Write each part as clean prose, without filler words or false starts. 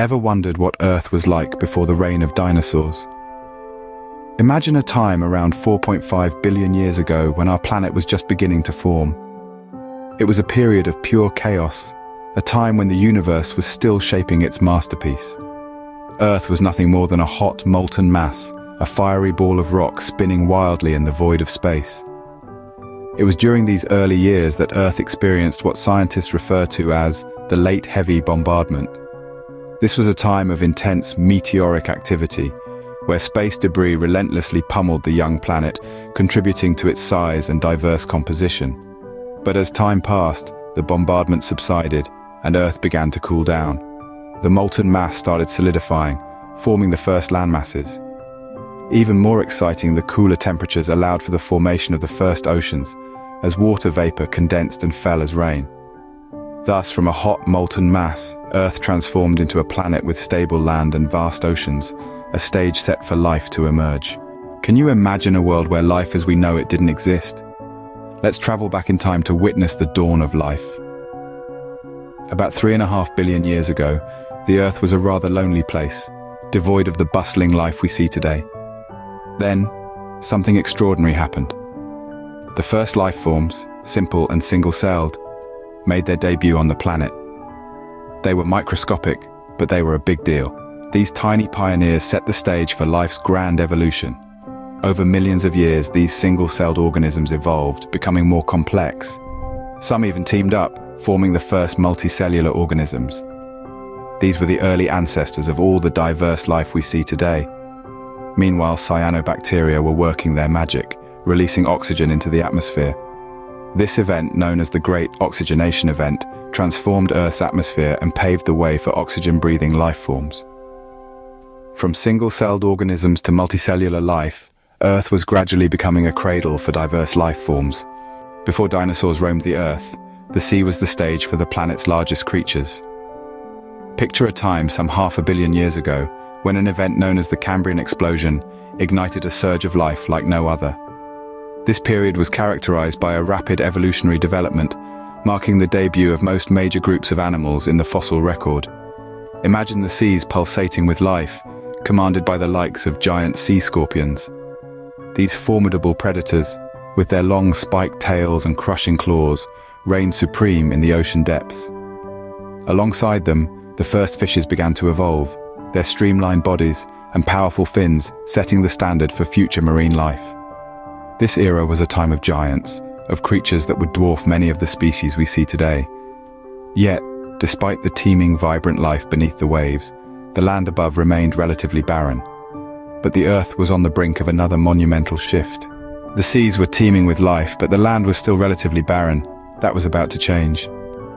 Ever wondered what Earth was like before the reign of dinosaurs? Imagine a time around 4.5 billion years ago when our planet was just beginning to form. It was a period of pure chaos, a time when the universe was still shaping its masterpiece. Earth was nothing more than a hot, molten mass, a fiery ball of rock spinning wildly in the void of space. It was during these early years that Earth experienced what scientists refer to as the late heavy bombardment. This was a time of intense meteoric activity, where space debris relentlessly pummeled the young planet, contributing to its size and diverse composition. But as time passed, the bombardment subsided, and Earth began to cool down. The molten mass started solidifying, forming the first landmasses. Even more exciting, the cooler temperatures allowed for the formation of the first oceans, as water vapor condensed and fell as rain. Thus, from a hot, molten mass, Earth transformed into a planet with stable land and vast oceans, a stage set for life to emerge. Can you imagine a world where life as we know it didn't exist? Let's travel back in time to witness the dawn of life. About 3.5 billion years ago, the Earth was a rather lonely place, devoid of the bustling life we see today. Then, something extraordinary happened. The first life forms, simple and single-celled, made their debut on the planet. They were microscopic, but they were a big deal. These tiny pioneers set the stage for life's grand evolution. Over millions of years, these single-celled organisms evolved, becoming more complex. Some even teamed up, forming the first multicellular organisms. These were the early ancestors of all the diverse life we see today. Meanwhile, cyanobacteria were working their magic, releasing oxygen into the atmosphere. This event, known as the Great Oxygenation Event, transformed Earth's atmosphere and paved the way for oxygen-breathing life forms. From single-celled organisms to multicellular life, Earth was gradually becoming a cradle for diverse life forms. Before dinosaurs roamed the Earth, the sea was the stage for the planet's largest creatures. Picture a time some 500 million years ago, when an event known as the Cambrian explosion ignited a surge of life like no other. This period was characterized by a rapid evolutionary development, marking the debut of most major groups of animals in the fossil record. Imagine the seas pulsating with life, commanded by the likes of giant sea scorpions. These formidable predators, with their long spiked tails and crushing claws, reigned supreme in the ocean depths. Alongside them, the first fishes began to evolve, their streamlined bodies and powerful fins setting the standard for future marine life. This era was a time of giants, of creatures that would dwarf many of the species we see today. Yet, despite the teeming, vibrant life beneath the waves, the land above remained relatively barren. But the Earth was on the brink of another monumental shift. The seas were teeming with life, but the land was still relatively barren. That was about to change.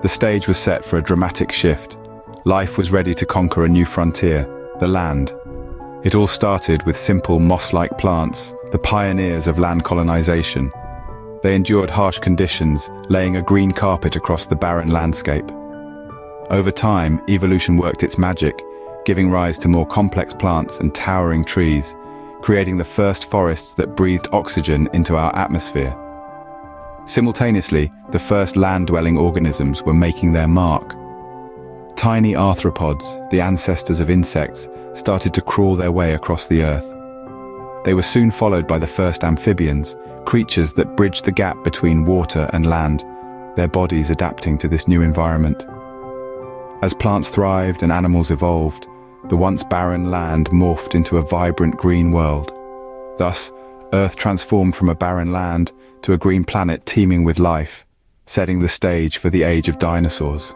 The stage was set for a dramatic shift. Life was ready to conquer a new frontier, the land. It all started with simple moss-like plants, the pioneers of land colonization. They endured harsh conditions, laying a green carpet across the barren landscape. Over time, evolution worked its magic, giving rise to more complex plants and towering trees, creating the first forests that breathed oxygen into our atmosphere. Simultaneously, the first land-dwelling organisms were making their mark. Tiny arthropods, the ancestors of insects, started to crawl their way across the Earth. They were soon followed by the first amphibians, creatures that bridged the gap between water and land, their bodies adapting to this new environment. As plants thrived and animals evolved, the once barren land morphed into a vibrant green world. Thus, Earth transformed from a barren land to a green planet teeming with life, setting the stage for the age of dinosaurs.